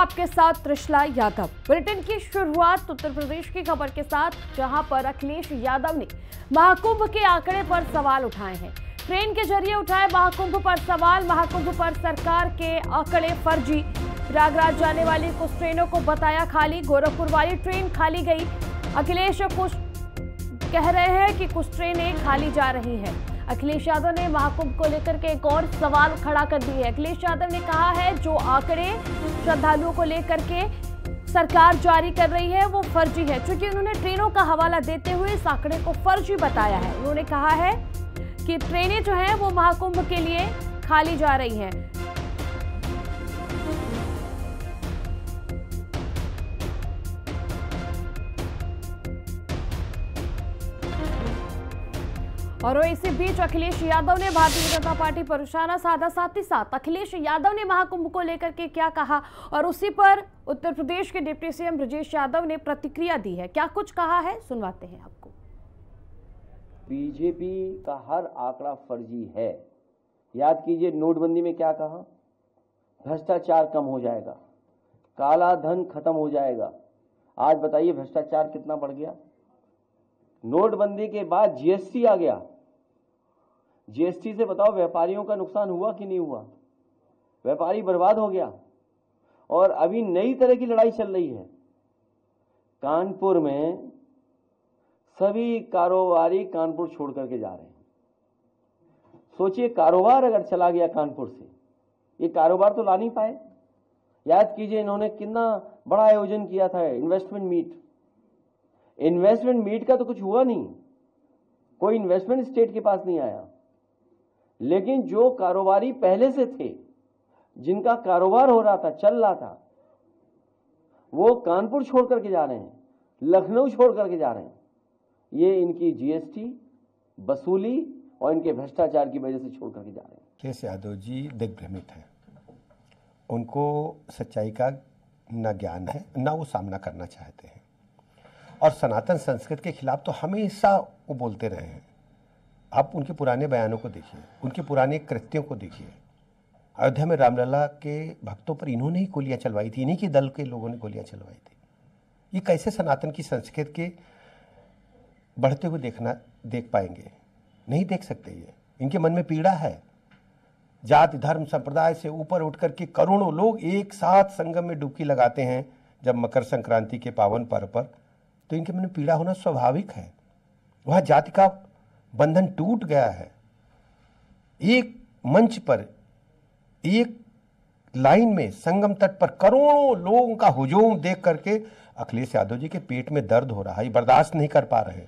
आपके साथ त्रिशला यादव। बुलेटिन की शुरुआत उत्तर प्रदेश की खबर के साथ, जहां पर अखिलेश यादव ने महाकुंभ के आंकड़े पर सवाल उठाए हैं। ट्रेन के जरिए उठाए महाकुंभ पर सवाल। महाकुंभ पर सरकार के आंकड़े फर्जी। प्रयागराज जाने वाली कुछ ट्रेनों को बताया खाली, गोरखपुर वाली ट्रेन खाली गई। अखिलेश कुछ कह रहे हैं कि कुछ ट्रेनें खाली जा रही हैं। अखिलेश यादव ने महाकुंभ को लेकर के एक और सवाल खड़ा कर दिए है। अखिलेश यादव ने कहा है जो आंकड़े श्रद्धालुओं को लेकर के सरकार जारी कर रही है वो फर्जी है, क्योंकि उन्होंने ट्रेनों का हवाला देते हुए इस आंकड़े को फर्जी बताया है। उन्होंने कहा है कि ट्रेनें जो हैं वो महाकुंभ के लिए खाली जा रही हैं। और इसी बीच अखिलेश यादव ने भारतीय जनता पार्टी पर निशाना साधा। साथ ही साथ अखिलेश यादव ने महाकुंभ को लेकर के क्या कहा और उसी पर उत्तर प्रदेश के डिप्टी सीएम ब्रजेश यादव ने प्रतिक्रिया दी है। क्या कुछ कहा है, सुनवाते हैं आपको। बीजेपी का हर आंकड़ा फर्जी है। याद कीजिए नोटबंदी में क्या कहा, भ्रष्टाचार कम हो जाएगा, काला धन खत्म हो जाएगा। आज बताइए भ्रष्टाचार कितना बढ़ गया। नोटबंदी के बाद जीएसटी आ गया। जीएसटी से बताओ व्यापारियों का नुकसान हुआ कि नहीं हुआ? व्यापारी बर्बाद हो गया। और अभी नई तरह की लड़ाई चल रही है। कानपुर में सभी कारोबारी कानपुर छोड़ करके जा रहे हैं। सोचिए कारोबार अगर चला गया कानपुर से, ये कारोबार तो ला नहीं पाए। याद कीजिए इन्होंने कितना बड़ा आयोजन किया था, इन्वेस्टमेंट मीट। इन्वेस्टमेंट मीट का तो कुछ हुआ नहीं, कोई इन्वेस्टमेंट स्टेट के पास नहीं आया। लेकिन जो कारोबारी पहले से थे, जिनका कारोबार हो रहा था, चल रहा था, वो कानपुर छोड़ करके जा रहे हैं, लखनऊ छोड़ करके जा रहे हैं। ये इनकी जीएसटी वसूली और इनके भ्रष्टाचार की वजह से छोड़ करके जा रहे हैं। अखिलेश यादव जी दिग्भ्रमित है। उनको सच्चाई का न ज्ञान है, न वो सामना करना चाहते हैं। और सनातन संस्कृत के खिलाफ तो हमेशा वो बोलते रहे हैं। आप उनके पुराने बयानों को देखिए, उनके पुराने कृत्यों को देखिए। अयोध्या में रामलला के भक्तों पर इन्होंने ही गोलियां चलवाई थी, इन्हीं के दल के लोगों ने गोलियां चलवाई थी। ये कैसे सनातन की संस्कृति के बढ़ते हुए देख पाएंगे? नहीं देख सकते। ये इनके मन में पीड़ा है। जाति धर्म संप्रदाय से ऊपर उठ करके करोड़ों लोग एक साथ संगम में डुबकी लगाते हैं जब मकर संक्रांति के पावन पर्व पर, तो इनके मन में पीड़ा होना स्वाभाविक है। वहां जाति का बंधन टूट गया है। एक मंच पर, एक लाइन में संगम तट पर करोड़ों लोगों का हुजूम देख करके अखिलेश यादव जी के पेट में दर्द हो रहा है, बर्दाश्त नहीं कर पा रहे।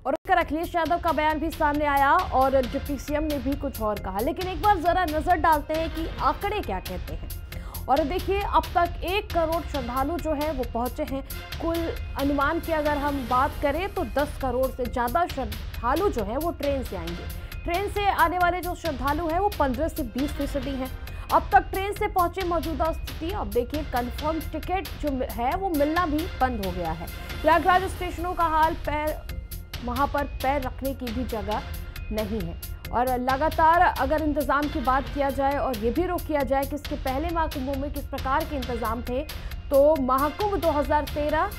और अखिलेश यादव का बयान भी सामने आया और डिप्टी सीएम ने भी कुछ और कहा। लेकिन एक बार जरा नजर डालते हैं कि आंकड़े क्या कहते हैं। और देखिए अब तक 1 करोड़ श्रद्धालु जो है वो पहुंचे हैं। कुल अनुमान की अगर हम बात करें तो 10 करोड़ से ज़्यादा श्रद्धालु जो है वो ट्रेन से आएंगे। ट्रेन से आने वाले जो श्रद्धालु हैं वो 15 से 20% हैं। अब तक ट्रेन से पहुंचे मौजूदा स्थिति। अब देखिए कंफर्म टिकट जो है वो मिलना भी बंद हो गया है। प्रयागराज स्टेशनों का हाल, वहाँ पर पैर रखने की भी जगह नहीं है। और लगातार अगर इंतज़ाम की बात किया जाए और ये भी रोक किया जाए कि इसके पहले महाकुंभों में किस प्रकार के इंतज़ाम थे, तो महाकुंभ 2013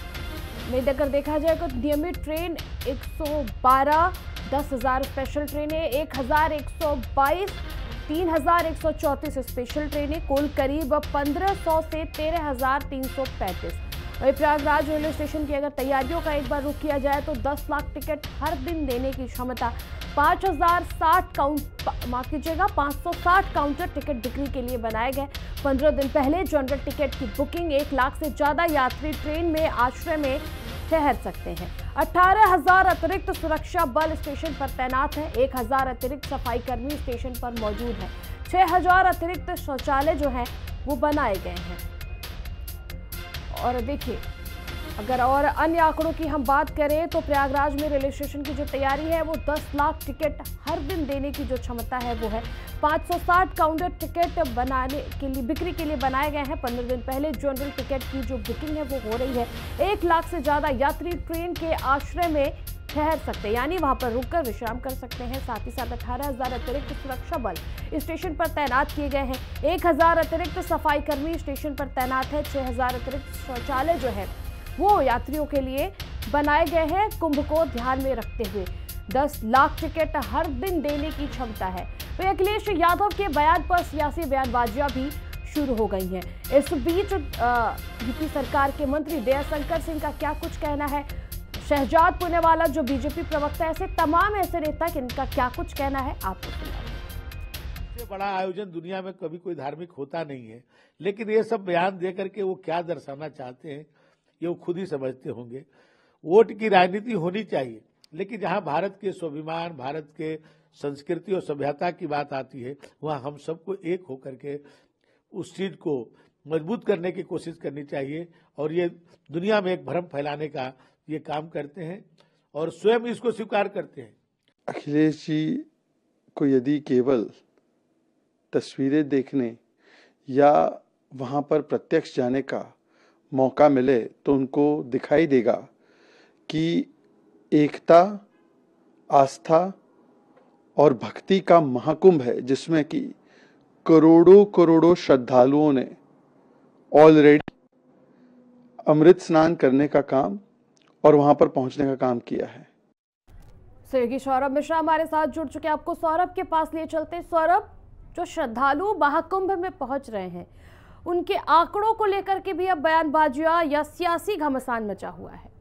में अगर देखा जाए तो नियमित ट्रेन 112, 10,000 स्पेशल ट्रेनें, 1,122, 3,134 स्पेशल ट्रेनें, कुल करीब 1,500 से 13,335। वही प्रयागराज रेलवे स्टेशन की अगर तैयारियों का एक बार रुख किया जाए तो 10 लाख टिकट हर दिन देने की क्षमता, 560 काउंटर टिकट बिक्री के लिए बनाए गए। 15 दिन पहले जनरल टिकट की बुकिंग, 1 लाख से ज़्यादा यात्री ट्रेन में आश्रय में ठहर सकते हैं। 18,000 अतिरिक्त सुरक्षा बल स्टेशन पर तैनात है। 1,000 अतिरिक्त सफाई कर्मी स्टेशन पर मौजूद है। 6,000 अतिरिक्त शौचालय जो हैं वो बनाए गए हैं। और देखिए अगर और अन्य आंकड़ों की हम बात करें तो प्रयागराज में रेलवे स्टेशन की जो तैयारी है वो 10 लाख टिकट हर दिन देने की जो क्षमता है वो है। 560 काउंटर टिकट बनाने के लिए, बिक्री के लिए बनाए गए हैं। 15 दिन पहले जनरल टिकट की जो बुकिंग है वो हो रही है। 1 लाख से ज़्यादा यात्री ट्रेन के आश्रय में ठहर सकते हैं, यानी वहां पर रुककर विश्राम कर सकते हैं। साथ ही साथ 18,000 अतिरिक्त सुरक्षा बल स्टेशन पर तैनात किए गए हैं। 1,000 अतिरिक्त सफाई कर्मी स्टेशन पर तैनात है। 6,000 अतिरिक्त शौचालय जो है वो यात्रियों के लिए बनाए गए हैं। कुंभ को ध्यान में रखते हुए 10 लाख टिकट हर दिन देने की क्षमता है। वहीं अखिलेश यादव के बयान पर सियासी बयानबाजियां भी शुरू हो गई हैं। इस बीच यूपी सरकार के मंत्री दयाशंकर सिंह का क्या कुछ कहना है, शहजाद पुनेवाला जो बीजेपी प्रवक्ता है, ऐसे तमाम ऐसे नेता इनका क्या कुछ कहना है, आपको सुनाएंगे। बड़ा आयोजन दुनिया में कभी कोई धार्मिक होता नहीं है, लेकिन ये सब बयान दे करके वो क्या दर्शाना चाहते हैं ये वो खुद ही समझते होंगे। वोट की राजनीति होनी चाहिए, लेकिन जहां भारत के स्वाभिमान, भारत के संस्कृति और सभ्यता की बात आती है, वहां हम सबको एक होकर के उस चीज को मजबूत करने की कोशिश करनी चाहिए। और ये दुनिया में एक भ्रम फैलाने का ये काम करते हैं और स्वयं इसको स्वीकार करते हैं। अखिलेश जी को यदि केवल तस्वीरें देखने या वहां पर प्रत्यक्ष जाने का मौका मिले तो उनको दिखाई देगा कि एकता, आस्था और भक्ति का महाकुंभ है, जिसमें कि करोड़ों करोड़ों श्रद्धालुओं ने ऑलरेडी अमृत स्नान करने का काम और वहां पर पहुंचने का काम किया है। सहयोगी सौरभ मिश्रा हमारे साथ जुड़ चुके हैं, आपको सौरभ के पास लिए चलते। सौरभ, जो श्रद्धालु महाकुंभ में पहुंच रहे हैं उनके आंकड़ों को लेकर के भी अब बयानबाजियां या सियासी घमासान मचा हुआ है।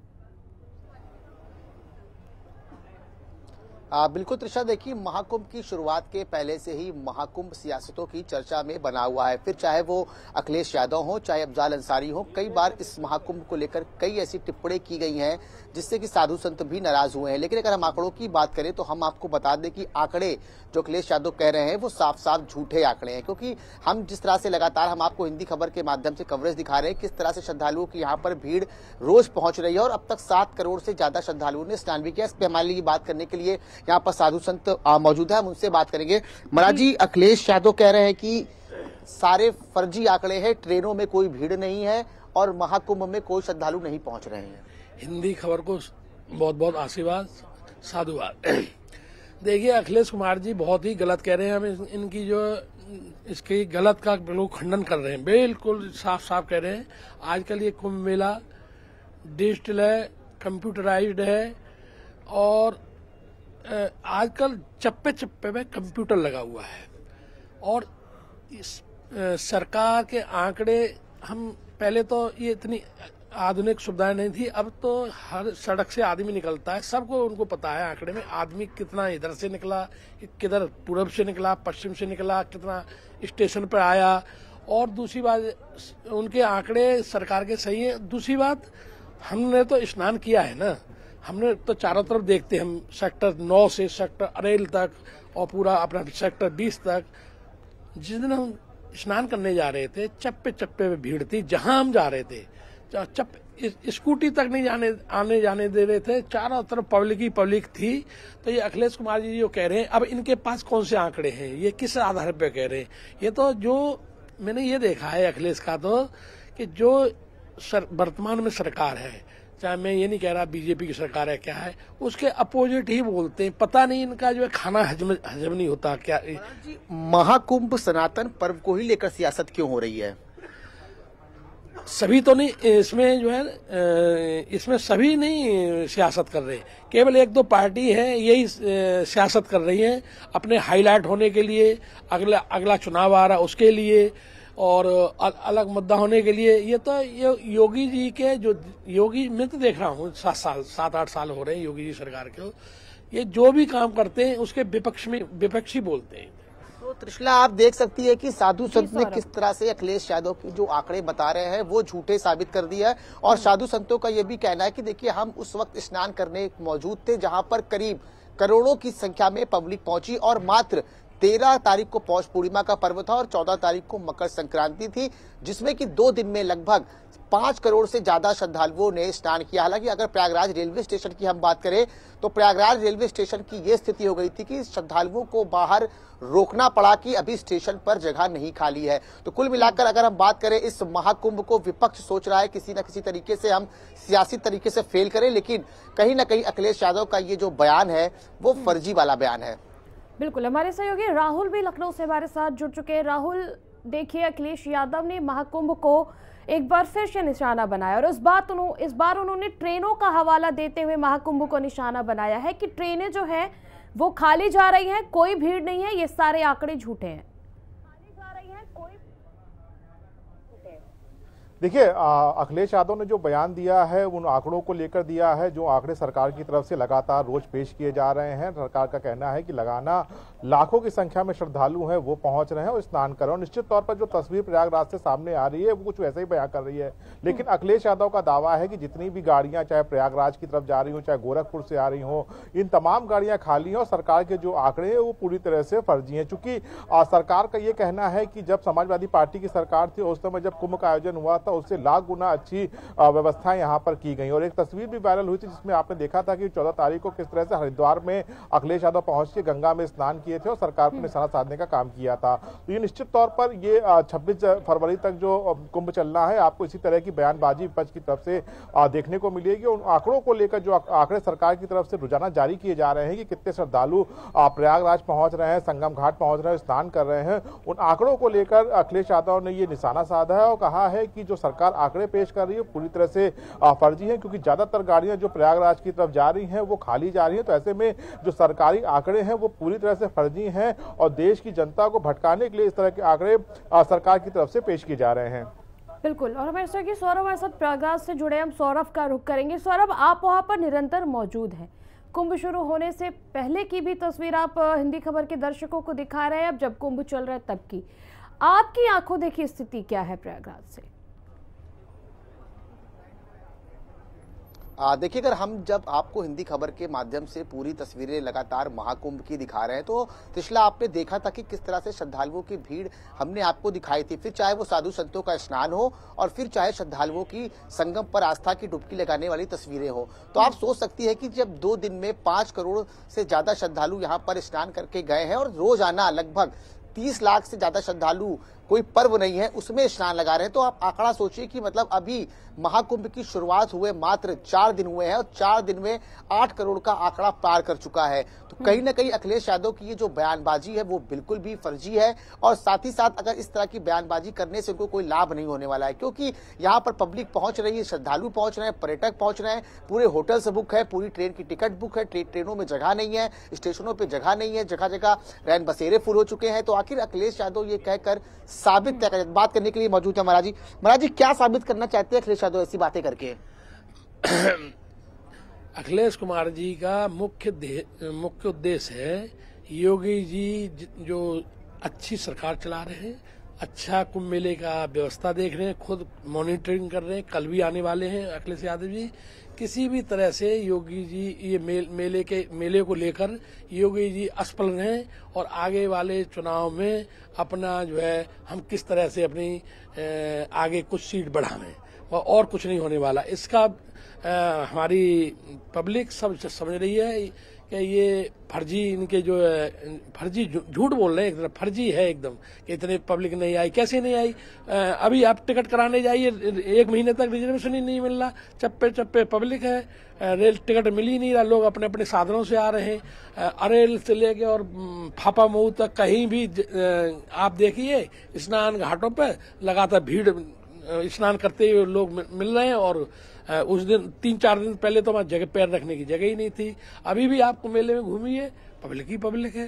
बिल्कुल त्रिशा, देखिए महाकुंभ की शुरुआत के पहले से ही महाकुंभ सियासतों की चर्चा में बना हुआ है। फिर चाहे वो अखिलेश यादव हो, चाहे अफजाल अंसारी हो, कई बार इस महाकुंभ को लेकर कई ऐसी टिप्पणी की गई हैं जिससे कि साधु संत भी नाराज हुए हैं। लेकिन अगर हम आंकड़ों की बात करें तो हम आपको बता दें कि आंकड़े जो अखिलेश यादव कह रहे हैं वो साफ साफ झूठे आंकड़े हैं, क्योंकि हम जिस तरह से लगातार हम आपको हिंदी खबर के माध्यम से कवरेज दिखा रहे हैं किस तरह से श्रद्धालुओं की यहाँ पर भीड़ रोज पहुंच रही है और अब तक 7 करोड़ से ज्यादा श्रद्धालुओं ने स्नान भी किया। इस पर हमारे लिए बात करने के लिए यहाँ पर साधु संत मौजूद है, हम उनसे बात करेंगे। महाराज जी, अखिलेश यादव कह रहे हैं कि सारे फर्जी आंकड़े हैं, ट्रेनों में कोई भीड़ नहीं है और महाकुंभ में कोई श्रद्धालु नहीं पहुंच रहे हैं। हिंदी खबर को बहुत बहुत आशीर्वाद, साधुवाद। देखिए, अखिलेश कुमार जी बहुत ही गलत कह रहे हैं। हम इनकी जो इसकी गलत का लोग खंडन कर रहे हैं, बिल्कुल साफ साफ कह रहे हैं। आजकल ये कुंभ मेला डिजिटल है, कंप्यूटराइज्ड है और आजकल चप्पे चप्पे में कंप्यूटर लगा हुआ है। और इस सरकार के आंकड़े, हम पहले तो ये इतनी आधुनिक सुविधाएं नहीं थी, अब तो हर सड़क से आदमी निकलता है, सबको उनको पता है आंकड़े में आदमी कितना इधर से निकला, किधर पूरब से निकला, पश्चिम से निकला, कितना स्टेशन पर आया। और दूसरी बात, उनके आंकड़े सरकार के सही है। दूसरी बात, हमने तो स्नान किया है ना, हमने तो चारों तरफ देखते हैं, हम सेक्टर 9 से सेक्टर अरेल तक और पूरा अपना सेक्टर 20 तक। जिस दिन हम स्नान करने जा रहे थे, चप्पे चप्पे में भीड़ थी। जहां हम जा रहे थे स्कूटी तक नहीं आने जाने दे रहे थे, चारों तरफ पब्लिक ही पब्लिक थी। तो ये अखिलेश कुमार जी जो कह रहे हैं, अब इनके पास कौन से आंकड़े हैं, ये किस आधार पर कह रहे हैं? ये तो जो मैंने ये देखा है अखिलेश का, तो कि जो वर्तमान में सरकार है, चाहे मैं ये नहीं कह रहा बीजेपी की सरकार है क्या है, उसके अपोजिट ही बोलते हैं। पता नहीं इनका जो है खाना हजम नहीं होता क्या। महाकुंभ सनातन पर्व को ही लेकर सियासत क्यों हो रही है? सभी तो नहीं, इसमें जो है इसमें सभी नहीं सियासत कर रहे, केवल 1-2 पार्टी है यही सियासत कर रही है अपने हाईलाइट होने के लिए, अगला चुनाव आ रहा उसके लिए और अलग मुद्दा होने के लिए। ये तो योगी जी के, जो योगी मैं तो देख रहा हूँ 7-8 साल हो रहे हैं योगी जी सरकार के, ये जो भी काम करते हैं उसके विपक्षी बोलते हैं। तो त्रिशला, आप देख सकती है कि साधु संत ने किस तरह से अखिलेश यादव की जो आंकड़े बता रहे हैं वो झूठे साबित कर दिया है। और साधु संतों का ये भी कहना है कि देखिए, हम उस वक्त स्नान करने मौजूद थे जहां पर करीब करोड़ों की संख्या में पब्लिक पहुंची और मात्र 13 तारीख को पौष पूर्णिमा का पर्व था और 14 तारीख को मकर संक्रांति थी, जिसमें कि 2 दिन में लगभग 5 करोड़ से ज्यादा श्रद्धालुओं ने स्नान किया। हालांकि अगर प्रयागराज रेलवे स्टेशन की हम बात करें तो प्रयागराज रेलवे स्टेशन की ये स्थिति हो गई थी कि श्रद्धालुओं को बाहर रोकना पड़ा कि अभी स्टेशन पर जगह नहीं खाली है। तो कुल मिलाकर अगर हम बात करें इस महाकुंभ को विपक्ष सोच रहा है किसी न किसी तरीके से हम सियासी तरीके से फेल करें, लेकिन कहीं ना कहीं अखिलेश यादव का ये जो बयान है वो फर्जी वाला बयान है। बिल्कुल, हमारे सहयोगी राहुल भी लखनऊ से हमारे साथ जुड़ चुके हैं। राहुल, देखिए अखिलेश यादव ने महाकुंभ को एक बार फिर से निशाना बनाया और इस बार उन्होंने ट्रेनों का हवाला देते हुए महाकुंभ को निशाना बनाया है कि ट्रेनें जो है वो खाली जा रही हैं, कोई भीड़ नहीं है, ये सारे आंकड़े झूठे हैं। देखिए, अखिलेश यादव ने जो बयान दिया है उन आंकड़ों को लेकर दिया है, जो आंकड़े सरकार की तरफ से लगातार रोज पेश किए जा रहे हैं। सरकार का कहना है कि लगाना लाखों की संख्या में श्रद्धालु हैं वो पहुंच रहे हैं और स्नान कर रहे हैं। निश्चित तौर पर जो तस्वीर प्रयागराज से सामने आ रही है वो कुछ वैसे ही बयान कर रही है, लेकिन अखिलेश यादव का दावा है कि जितनी भी गाड़ियां चाहे प्रयागराज की तरफ जा रही हो चाहे गोरखपुर से आ रही हो, इन तमाम गाड़ियां खाली हैं और सरकार के जो आंकड़े हैं वो पूरी तरह से फर्जी हैं। चूंकि सरकार का ये कहना है कि जब समाजवादी पार्टी की सरकार थी उस समय जब कुंभ का आयोजन हुआ था उससे लाख गुना अच्छी व्यवस्थाएं यहां पर की गई। और एक तस्वीर भी वायरल हुई थी जिसमें आपने देखा था कि 14 तारीख को किस तरह से हरिद्वार में अखिलेश यादव पहुंच के गंगा में स्नान किए थे और सरकार को निशाना साधने का काम किया था। तो ये निश्चित तौर पर ये 26 फरवरी तक जो कुंभ चलना है आपको इसी तरह की बयानबाजी विपक्ष की तरफ से देखने को मिलेगी। उन आंकड़ों को लेकर जो आंकड़े सरकार की तरफ से रोजाना जारी किए जा रहे हैं कि कितने श्रद्धालु प्रयागराज पहुंच रहे हैं, संगम घाट पहुंच रहे हैं, स्नान कर रहे हैं, उन आंकड़ों को लेकर अखिलेश यादव ने ये निशाना साधा है और कहा है कि जो सरकार आंकड़े पेश कर रही है पूरी तरह से फर्जी है, क्योंकि ज्यादातर गाड़ियां जो प्रयागराज की तरफ जा रही हैं वो खाली जा रही हैं। तो ऐसे में जो सरकारी आंकड़े हैं वो पूरी तरह से फर्जी हैं और देश की जनता को भटकाने के लिए इस तरह के आंकड़े सरकार की तरफ से पेश किए जा रहे हैं। बिल्कुल, और हमारे साथ सौरभ हमारे साथ प्रयागराज से जुड़े, हम सौरभ का रुख करेंगे। सौरभ, आप वहां पर निरंतर मौजूद हैं, कुंभ शुरू होने से पहले की भी तस्वीर आप हिंदी खबर के दर्शकों को दिखा रहे हैं, अब जब कुंभ चल रहा है तब की आपकी आंखों देखी स्थिति क्या है प्रयागराज से? देखिए, अगर हम जब आपको हिंदी खबर के माध्यम से पूरी तस्वीरें लगातार महाकुंभ की दिखा रहे हैं तो त्रिशला आपने देखा था कि किस तरह से श्रद्धालुओं की भीड़ हमने आपको दिखाई थी, फिर चाहे वो साधु संतों का स्नान हो और फिर चाहे श्रद्धालुओं की संगम पर आस्था की डुबकी लगाने वाली तस्वीरें हो। तो आप सोच सकती है कि जब 2 दिन में 5 करोड़ से ज्यादा श्रद्धालु यहाँ पर स्नान करके गए हैं और रोजाना लगभग 30 लाख से ज्यादा श्रद्धालु, कोई पर्व नहीं है उसमें स्नान लगा रहे हैं, तो आप आंकड़ा सोचिए कि मतलब अभी महाकुंभ की शुरुआत हुए मात्र 4 दिन हुए हैं और 4 दिन में 8 करोड़ का आंकड़ा पार कर चुका है। तो कहीं ना कहीं अखिलेश यादव की ये जो बयानबाजी है वो बिल्कुल भी फर्जी है और साथ ही साथ अगर इस तरह की बयानबाजी करने से उनको कोई लाभ नहीं होने वाला है, क्योंकि यहाँ पर पब्लिक पहुंच रही है, श्रद्धालु पहुंच रहे हैं, पर्यटक पहुंच रहे हैं, पूरे होटल्स बुक है, पूरी ट्रेन की टिकट बुक है, ट्रेनों में जगह नहीं है, स्टेशनों पर जगह नहीं है, जगह जगह रैन बसेरे फुल हो चुके हैं। तो आखिर अखिलेश यादव ये कहकर साबित बात करने के लिए मौजूद है महाराज जी, क्या साबित करना चाहते हैं अखिलेश यादव ऐसी बातें करके? अखिलेश कुमार जी का मुख्य उद्देश्य है योगी जी जो अच्छी सरकार चला रहे हैं, अच्छा कुंभ मेले का व्यवस्था देख रहे हैं, खुद मॉनिटरिंग कर रहे हैं, कल भी आने वाले हैं अखिलेश यादव जी। किसी भी तरह से योगी जी ये मेले को लेकर योगी जी असफल रहें और आगे वाले चुनाव में अपना जो है हम किस तरह से अपनी आगे कुछ सीट बढ़ावें और कुछ नहीं होने वाला। इसका हमारी पब्लिक सब समझ रही है कि ये फर्जी, इनके जो फर्जी झूठ बोल रहे हैं, एक तरह फर्जी है एकदम कि इतने पब्लिक नहीं आई। कैसे नहीं आई? अभी आप टिकट कराने जाइए 1 महीने तक रिजर्वेशन ही नहीं मिल रहा, चप्पे चप्पे पब्लिक है, रेल टिकट मिल ही नहीं रहा, लोग अपने अपने साधनों से आ रहे हैं। अरेल से लेके और फापा मऊ तक कहीं भी आप देखिए स्नान घाटों पर लगातार भीड़, स्नान करते हुए लोग मिल रहे हैं और उस दिन 3-4 दिन पहले तो वहां जगह पैर रखने की जगह ही नहीं थी। अभी भी आपको मेले में घूमिए, पब्लिक ही पब्लिक है,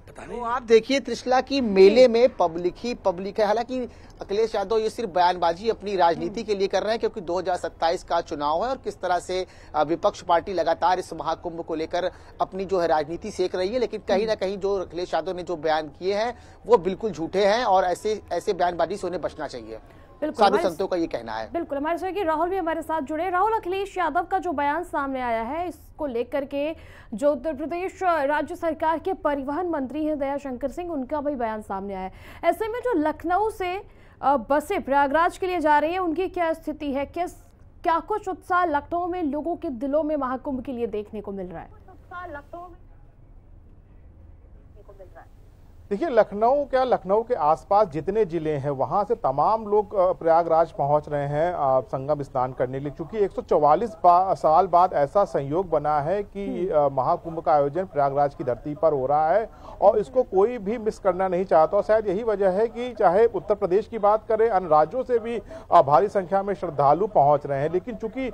पता नहीं। तो आप देखिए त्रिशला की मेले में पब्लिक ही पब्लिक है। हालांकि अखिलेश यादव ये सिर्फ बयानबाजी अपनी राजनीति के लिए कर रहे हैं क्योंकि 2027 का चुनाव है और किस तरह से विपक्ष पार्टी लगातार इस महाकुंभ को लेकर अपनी जो है राजनीति सेक रही है, लेकिन कहीं ना कहीं जो अखिलेश यादव ने जो बयान किए हैं वो बिल्कुल झूठे हैं और ऐसे बयानबाजी से उन्हें बचना चाहिए। साधु संतों का ये कहना है। बिल्कुल, हमारे साथ राहुल भी हमारे साथ जुड़े। राहुल, अखिलेश यादव का जो बयान सामने आया है, इसको लेकर के जो उत्तर प्रदेश राज्य सरकार के परिवहन मंत्री हैं दयाशंकर सिंह, उनका भी बयान सामने आया है। ऐसे में जो लखनऊ से बसें प्रयागराज के लिए जा रही है, उनकी क्या स्थिति है? क्या कुछ उत्साह लखनऊ में लोगों के दिलों में महाकुंभ के लिए देखने को मिल रहा है? देखिए, लखनऊ के आसपास जितने जिले हैं वहां से तमाम लोग प्रयागराज पहुंच रहे हैं संगम स्नान करने के लिए, क्योंकि 144 साल बाद ऐसा संयोग बना है कि महाकुंभ का आयोजन प्रयागराज की धरती पर हो रहा है और इसको कोई भी मिस करना नहीं चाहता। और शायद यही वजह है कि चाहे उत्तर प्रदेश की बात करें, अन्य राज्यों से भी भारी संख्या में श्रद्धालु पहुंच रहे हैं। लेकिन चूंकि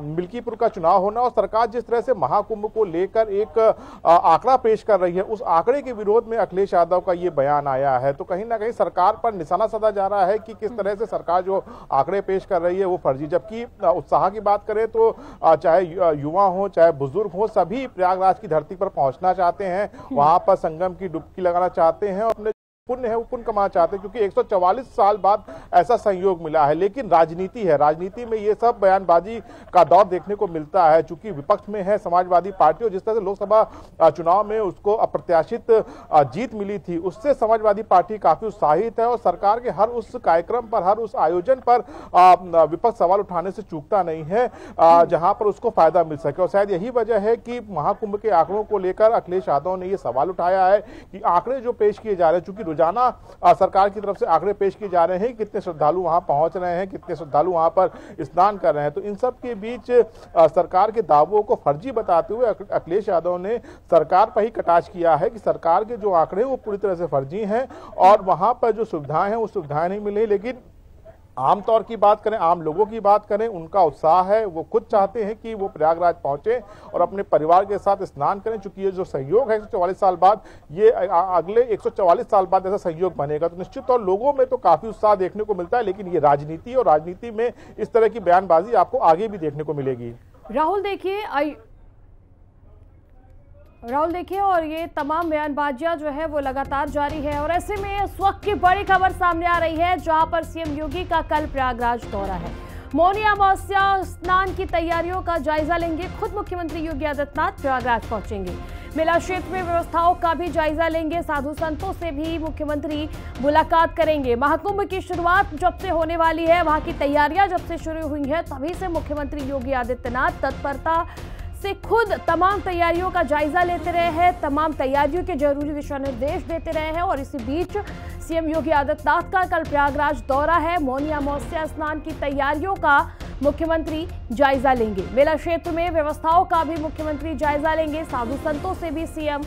मिल्कीपुर का चुनाव होना और सरकार जिस तरह से महाकुंभ को लेकर एक आंकड़ा पेश कर रही है, उस आंकड़े के विरोध में अखिलेश यादव का ये बयान आया है। तो कहीं ना कहीं सरकार पर निशाना साधा जा रहा है कि किस तरह से सरकार जो आंकड़े पेश कर रही है वो फर्जी। जबकि उत्साह की बात करें तो चाहे युवा हो चाहे बुजुर्ग हो, सभी प्रयागराज की धरती पर पहुंचना चाहते हैं, वहां पर संगम की डुबकी लगाना चाहते हैं और अपने पुण्य है वो पुण्य कमाना चाहते हैं, क्योंकि 144 साल बाद ऐसा संयोग मिला है। लेकिन राजनीति है, राजनीति में ये सब बयानबाजी का दौर देखने को मिलता है। चूंकि विपक्ष में है समाजवादी पार्टी और जिस तरह से लोकसभा चुनाव में उसको अप्रत्याशित जीत मिली थी, उससे समाजवादी पार्टी काफी उत्साहित है और सरकार के हर उस कार्यक्रम पर, हर उस आयोजन पर विपक्ष सवाल उठाने से चूकता नहीं है जहां पर उसको फायदा मिल सके। और शायद यही वजह है कि महाकुंभ के आंकड़ों को लेकर अखिलेश यादव ने यह सवाल उठाया है कि आंकड़े जो पेश किए जा रहे हैं, चूंकि रोजाना सरकार की तरफ से आंकड़े पेश किए जा रहे हैं, कितने श्रद्धालु वहां पहुंच रहे हैं, कितने श्रद्धालु वहां पर स्नान कर रहे हैं, तो इन सब के बीच सरकार के दावों को फर्जी बताते हुए अखिलेश यादव ने सरकार पर ही कटाक्ष किया है कि सरकार के जो आंकड़े वो पूरी तरह से फर्जी हैं और वहां पर जो सुविधाएं हैं वो सुविधाएं नहीं मिली। लेकिन आमतौर की बात करें, आम लोगों की बात करें, उनका उत्साह है, वो खुद चाहते हैं कि वो प्रयागराज पहुंचे और अपने परिवार के साथ स्नान करें। चूंकि ये जो संयोग है 144 साल बाद, ये अगले 144 साल बाद ऐसा संयोग बनेगा, तो निश्चित तौर लोगों में तो काफी उत्साह देखने को मिलता है। लेकिन ये राजनीति और राजनीति में इस तरह की बयानबाजी आपको आगे भी देखने को मिलेगी। राहुल देखिए और ये तमाम बयानबाजियां जो है वो लगातार जारी है और ऐसे में इस वक्त की बड़ी खबर सामने आ रही है जहां पर सीएम योगी का कल प्रयागराज दौरा है। मौनी अमावस्या स्नान की तैयारियों का जायजा लेंगे। खुद मुख्यमंत्री योगी आदित्यनाथ प्रयागराज पहुंचेंगे। मेला क्षेत्र में व्यवस्थाओं का भी जायजा लेंगे। साधु संतों से भी मुख्यमंत्री मुलाकात करेंगे। महाकुंभ की शुरुआत जब से होने वाली है, वहां की तैयारियां जब से शुरू हुई है, तभी से मुख्यमंत्री योगी आदित्यनाथ तत्परता से खुद तमाम तैयारियों का जायजा लेते रहे हैं, तमाम तैयारियों के जरूरी दिशा निर्देश देते रहे हैं। और इसी बीच सीएम योगी आदित्यनाथ का कल प्रयागराज दौरा है। मौनी अमावस्या स्नान की तैयारियों का मुख्यमंत्री जायजा लेंगे। मेला क्षेत्र में व्यवस्थाओं का भी मुख्यमंत्री जायजा लेंगे। साधु संतों से भी सीएम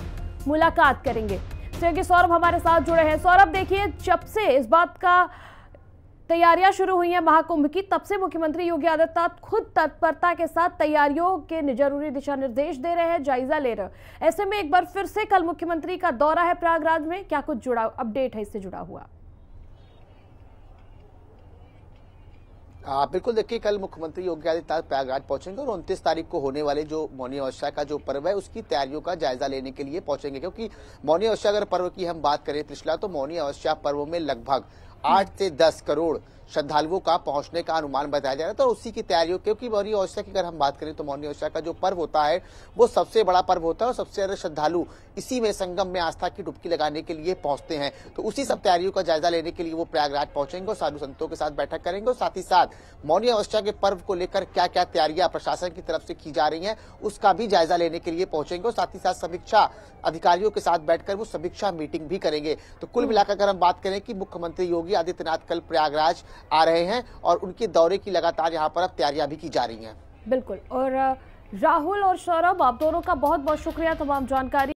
मुलाकात करेंगे। सहयोगी सौरभ हमारे साथ जुड़े हैं। सौरभ, देखिए, जब से इस बात का तैयारियां शुरू हुई हैं महाकुंभ की, तब से मुख्यमंत्री योगी आदित्यनाथ खुद तत्परता के साथ तैयारियों के जरूरी दिशा निर्देश दे रहे हैं, जायजा ले रहे हैं। ऐसे में एक बार फिर से कल मुख्यमंत्री का दौरा है प्रयागराज में, क्या कुछ जुड़ा अपडेट है इससे जुड़ा हुआ? बिल्कुल, देखिए, कल मुख्यमंत्री योगी आदित्यनाथ प्रयागराज पहुंचेंगे और 29 तारीख को होने वाले जो मौनी अमावस्या का जो पर्व है उसकी तैयारियों का जायजा लेने के लिए पहुंचेंगे। क्योंकि मौनी अमावस्या अगर पर्व की हम बात करें त्रिशला, तो मौनी अमावस्या पर्व में लगभग 8 से 10 करोड़ श्रद्धालुओं का पहुंचने का अनुमान बताया जा रहा है। तो उसी की तैयारियों, क्योंकि मौनी अमावस्या की अगर हम बात करें तो मौनी अमावस्या का जो पर्व होता है वो सबसे बड़ा पर्व होता है और सबसे ज्यादा श्रद्धालु इसी में संगम में आस्था की डुबकी लगाने के लिए पहुंचते हैं। तो उसी सब तैयारियों का जायजा लेने के लिए वो प्रयागराज पहुंचेंगे और साधु संतों के साथ बैठक करेंगे और साथ ही साथ मौनी अमावस्या के पर्व को लेकर क्या क्या तैयारियां प्रशासन की तरफ से की जा रही हैं उसका भी जायजा लेने के लिए पहुंचेंगे और साथ ही साथ समीक्षा अधिकारियों के साथ बैठकर वो समीक्षा मीटिंग भी करेंगे। तो कुल मिलाकर अगर हम बात करें कि मुख्यमंत्री योगी आदित्यनाथ कल प्रयागराज आ रहे हैं और उनके दौरे की लगातार यहाँ पर अब तैयारियां भी की जा रही हैं। बिल्कुल। और राहुल और सौरभ, आप दोनों का बहुत बहुत शुक्रिया तमाम जानकारी